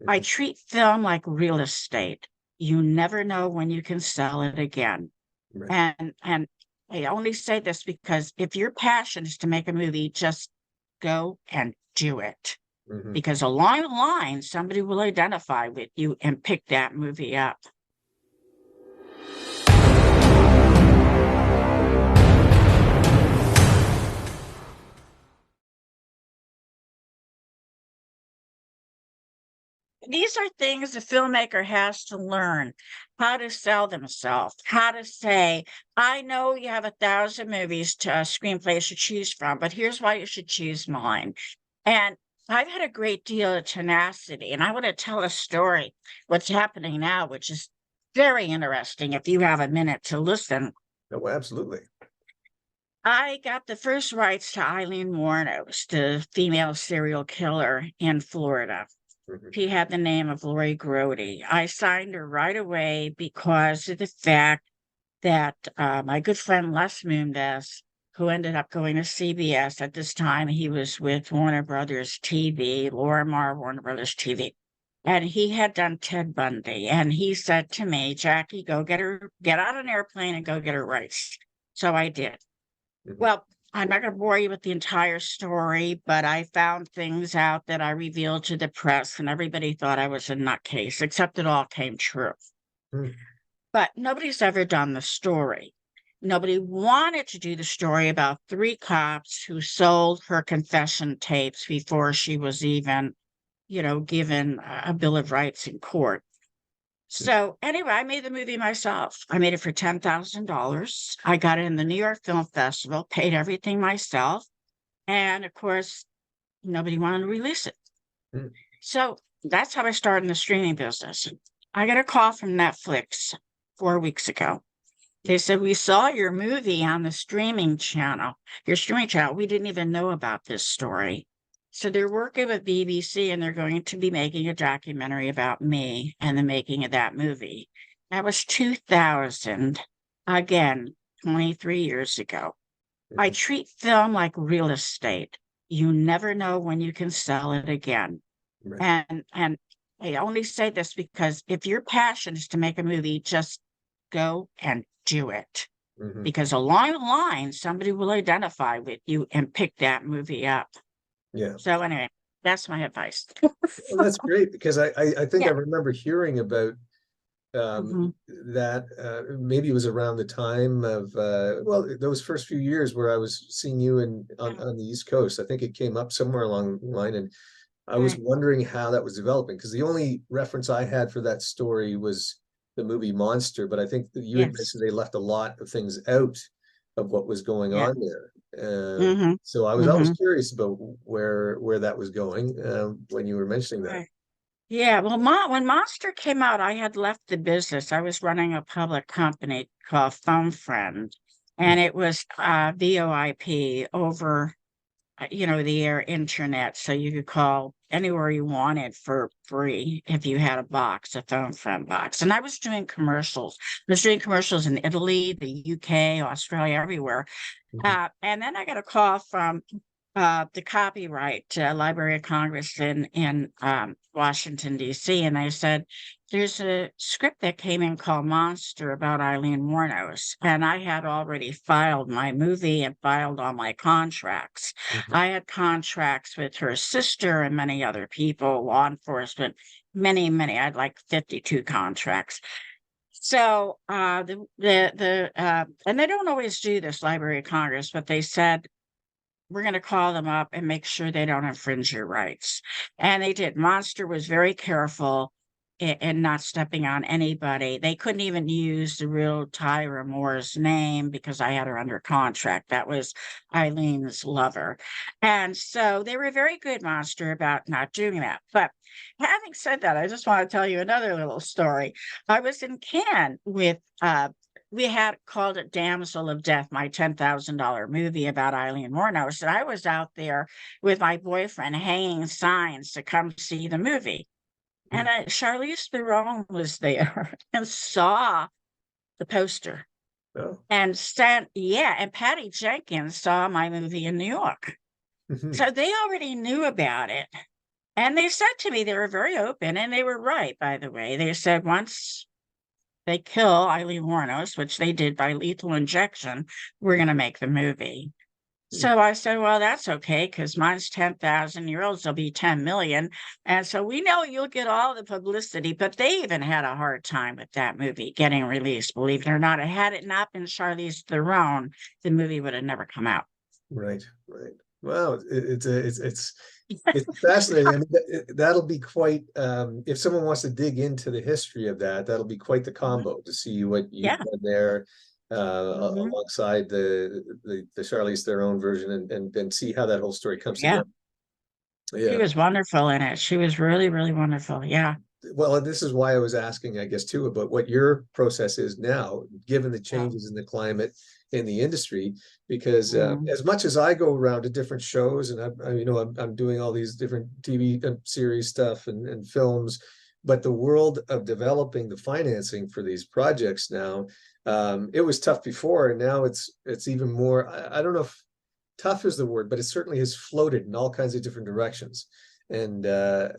I Mhm. treat film like real estate. You never know when you can sell it again. Right. And I only say this because if your passion is to make a movie, just go and do it. Mhm. Because along the line, somebody will identify with you and pick that movie up. These are things a filmmaker has to learn how to sell themselves, how to say, I know you have 1,000 movies to screenplays to choose from, but here's why you should choose mine. And I've had a great deal of tenacity, and I want to tell a story, what's happening now, which is very interesting if you have a minute to listen. Oh, absolutely. I got the first rights to Eileen Wuornos, the female serial killer in Florida. Mhm. She had the name of Lori Grody. I signed her right away because of the fact that my good friend Les Moonves, who ended up going to CBS at this time, he was with Warner Brothers TV, Laura Mar, Warner Brothers TV. And he had done Ted Bundy. And he said to me, Jackie, go get her, get on an airplane and go get her rights. So I did. Mhm. Well, I'm not going to bore you with the entire story, but I found things out that I revealed to the press, and everybody thought I was a nutcase, except it all came true. Mhm. But nobody's ever done the story. Nobody wanted to do the story about three cops who sold her confession tapes before she was even, given a Bill of Rights in court. So anyway, I made the movie myself. I made it for $10,000. I got it in the New York Film Festival, paid everything myself. And of course, nobody wanted to release it. Mhm. So that's how I started in the streaming business. I got a call from Netflix 4 weeks ago. They said, we saw your movie on the streaming channel, your streaming channel. We didn't even know about this story. So they're working with BBC and they're going to be making a documentary about me and the making of that movie. That was 2000, again, 23 years ago. I Mhm. treat film like real estate. You never know when you can sell it again. Right. And I only say this because if your passion is to make a movie, just go and do it. Mhm. Because along the line, somebody will identify with you and pick that movie up. Yeah. So anyway, that's my advice. Well, that's great because I think I Yeah. remember hearing about Mhm. that maybe it was around the time of well, those first few years where I was seeing you in Yeah. on the East Coast. I think it came up somewhere along the line, and I was Right. wondering how that was developing because the only reference I had for that story was the movie Monster, but I think that you had Yes. mentioned they left a lot of things out of what was going Yeah. on there. Hmm. So I was Hmm. curious about where that was going when you were mentioning that. Right. Yeah, well, when Monster came out, I had left the business. I was running a public company called Phone Friend, and it was VoIP over, the air internet. So you could call anywhere you wanted for free if you had a box, a Phone Friend box. And I was doing commercials. I was doing commercials in Italy, the UK, Australia, everywhere. Mhm. And then I got a call from the copyright Library of Congress in Washington, D.C. And they said, there's a script that came in called Monster about Eileen Wuornos. And I had already filed my movie and filed all my contracts. Mhm. I had contracts with her sister and many other people, law enforcement, many, many. I had like 52 contracts. So and they don't always do this, Library of Congress, but they said we're going to call them up and make sure they don't infringe your rights. And they did. Monster was very careful in not stepping on anybody. They couldn't even use the real Tyra Moore's name because I had her under contract. That was Eileen's lover. And so they were very good, Monster, about not doing that. But having said that, I just want to tell you another little story. I was in Cannes with we had called it Damsel of Death, my $10,000 movie about Eileen Wuornos. And I was out there with my boyfriend hanging signs to come see the movie. And Charlize Theron was there and saw the poster Oh. and sent, yeah, and Patty Jenkins saw my movie in New York. Mhm. So they already knew about it. And they said to me, they were very open, and they were right, by the way. They said once they kill Eileen Wuornos, which they did by lethal injection, we're going to make the movie. Hmm. So I said, well, that's okay, because mine's 10,000, yours will be 10 million. And so we know you'll get all the publicity, but they even had a hard time with that movie getting released, believe it or not. Had it not been Charlize Theron, the movie would have never come out. Right, right. Wow, it's fascinating. I mean, that'll be quite, if someone wants to dig into the history of that, that'll be quite the Mhm. combo to see what you've Yeah. done there, Mhm. alongside the Charlize Theron version, and see how that whole story comes Yeah. together. She Yeah. was wonderful in it. She was really, really wonderful. Yeah. Well, and this is why I was asking, I guess, too, about what your process is now, given the Yeah. changes in the climate in the industry. Because Mhm. as much as I go around to different shows, and I'm doing all these different TV series stuff and films, but the world of developing the financing for these projects now, it was tough before, and now it's even more. I don't know if tough is the word, but it certainly has floated in all kinds of different directions. And Yeah.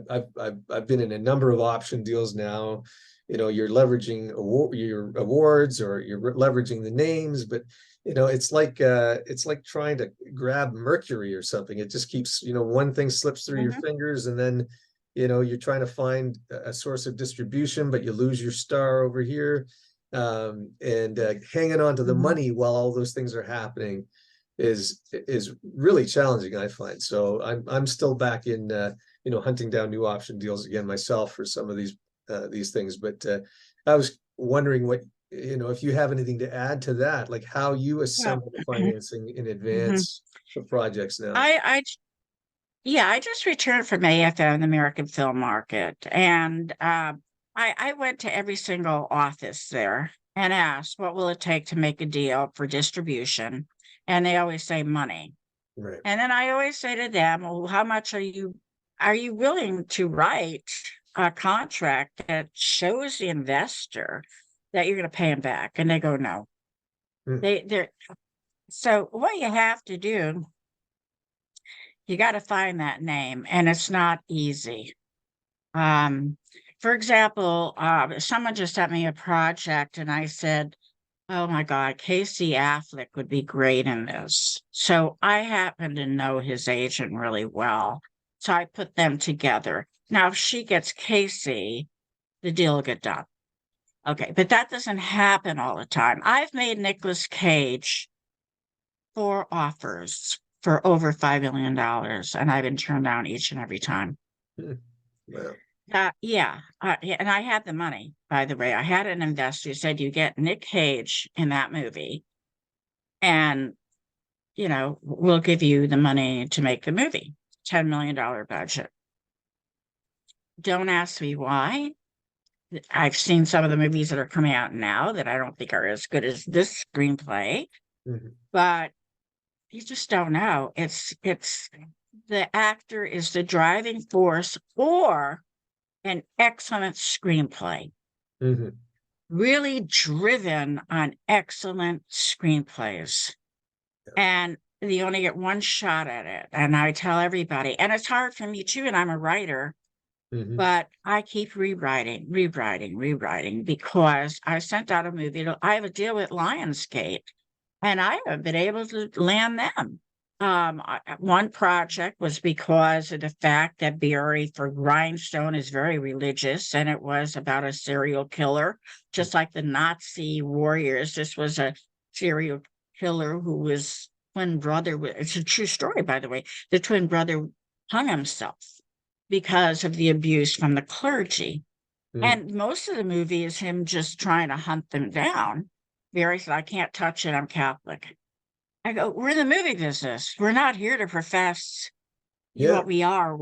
I've been in a number of option deals now. You're leveraging your awards, or you're leveraging the names, but it's like trying to grab mercury or something. It just keeps, one thing slips through your Mhm. fingers, and then you're trying to find a source of distribution, but you lose your star over here. And hanging on to the Mhm. money while all those things are happening is really challenging, I find. So I'm still back in hunting down new option deals again myself for some of these things. But I was wondering what, if you have anything to add to that, like how you Well, assemble the financing in mhm. advance for projects now. Yeah, I just returned from AFM, the American Film Market, and I went to every single office there and asked, what will it take to make a deal for distribution? And they always say money. Right. And then I always say to them, well, how much are you willing to write a contract that shows the investor that you're going to pay him back? And they go, no. Hmm. They're so what you have to do, you got to find that name, and it's not easy. Um, for example, someone just sent me a project, and I said, oh my God, Casey Affleck would be great in this. So I happen to know his agent really well. So I put them together. Now, if she gets Casey, the deal will get done. Okay, but that doesn't happen all the time. I've made Nicolas Cage 4 offers for over $5 million, and I've been turned down each and every time. Hmm. Well. Yeah, and I had the money, by the way. I had an investor who said, you get Nick Cage in that movie, and we'll give you the money to make the movie. $10 million budget. Don't ask me why. I've seen some of the movies that are coming out now that I don't think are as good as this screenplay, Mhm. but you just don't know. It's the actor is the driving force, or an excellent screenplay, Mhm. really driven on excellent screenplays. And you only get one shot at it. And I tell everybody, and it's hard for me too, and I'm a writer, Mhm. but I keep rewriting because I sent out a movie. I have a deal with Lionsgate, and I haven't been able to land them. One project was because of the fact that Barry for Grindstone is very religious, and it was about a serial killer, just like the Nazi warriors. This was a serial killer who was twin brother. It's a true story, by the way. The twin brother hung himself because of the abuse from the clergy. Mhm. And most of the movie is him just trying to hunt them down. Barry said, I can't touch it. I'm Catholic. I go, we're in the movie business. We're not here to profess Yeah. what we are.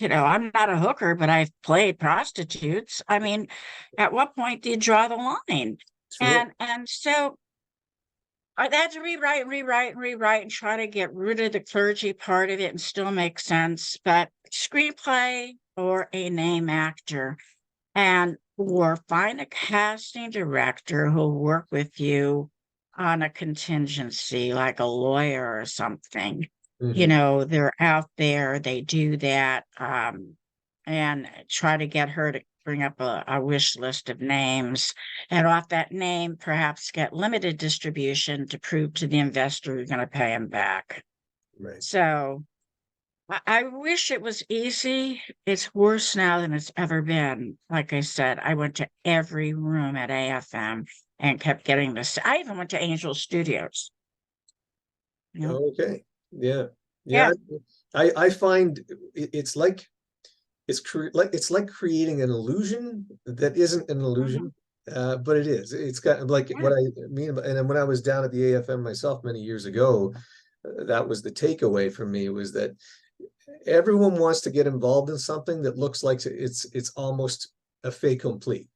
I'm not a hooker, but I've played prostitutes. I mean, at what point do you draw the line? Sure. And so I had to rewrite, and try to get rid of the clergy part of it and still make sense. But screenplay or a name actor, or find a casting director who'll work with you on a contingency, like a lawyer or something. You Mhm. know, they're out there, they do that, and try to get her to bring up a wish list of names. And off that name, perhaps get limited distribution to prove to the investor you're going to pay him back. Right. So I wish it was easy. It's worse now than it's ever been. Like I said, I went to every room at AFM and kept getting this. I even went to Angel Studios. You know? Okay. Yeah. Yeah. Yeah. I find it's like it's like creating an illusion that isn't an Mhm. illusion, but it is. It's got like Yeah. what I mean. And then when I was down at the AFM myself many years ago, that was the takeaway for me was that everyone wants to get involved in something that looks like it's almost a fait complete.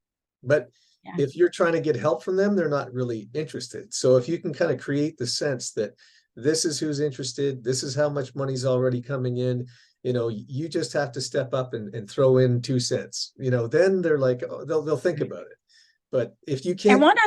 But Yeah. if you're trying to get help from them, they're not really interested. So if you can kind of create the sense that this is who's interested, this is how much money's already coming in, you just have to step up and throw in 2 cents, then they're like, oh, they'll think Right. about it. But if you And can't, one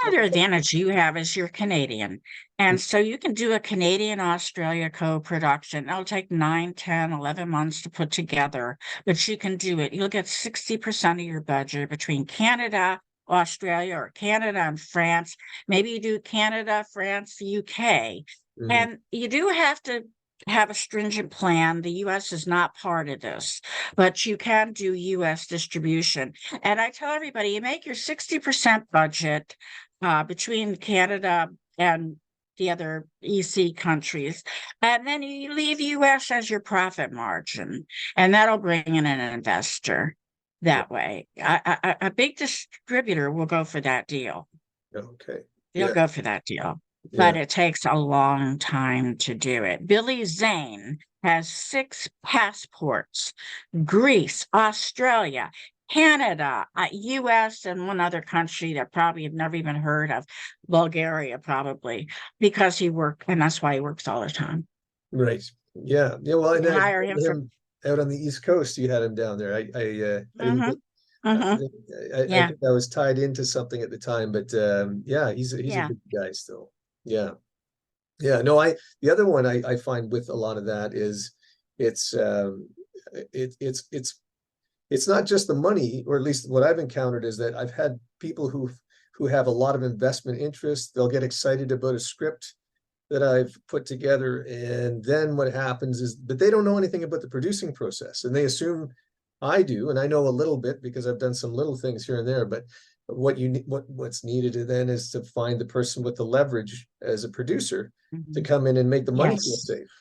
other advantage you have is you're Canadian. And so you can do a Canadian Australia co-production. It'll take 9, 10, 11 months to put together, but you can do it. You'll get 60% of your budget between Canada, Australia, or Canada and France. Maybe you do Canada, France, the UK. Mhm. And you do have to have a stringent plan. The US is not part of this, but you can do US distribution. And I tell everybody, you make your 60% budget between Canada and the other EC countries, and then you leave US as your profit margin, and that'll bring in an investor that way. A big distributor will go for that deal. Okay. They'll Yeah. go for that deal, but Yeah. it takes a long time to do it. Billy Zane has 6 passports: Greece, Australia, Canada, US, and one other country that probably have never even heard of, Bulgaria, probably, because he worked, and that's why he works all the time. Right. Yeah. Yeah. Well, and They hire him for. him out on the East Coast, you had him down there. I didn't Hmm. get. Hmm. I Yeah, think I was tied into something at the time, but yeah, he's a yeah. good guy still. Yeah. Yeah. No, the other one I find with a lot of that is it's it's not just the money, or at least what I've encountered is that I've had people who have a lot of investment interest. They'll get excited about a script that I've put together. And then what happens is, but they don't know anything about the producing process, and they assume I do, and I know a little bit because I've done some little things here and there. But what's needed then is to find the person with the leverage as a producer to Mhm. come in and make the money feel Yes. safe.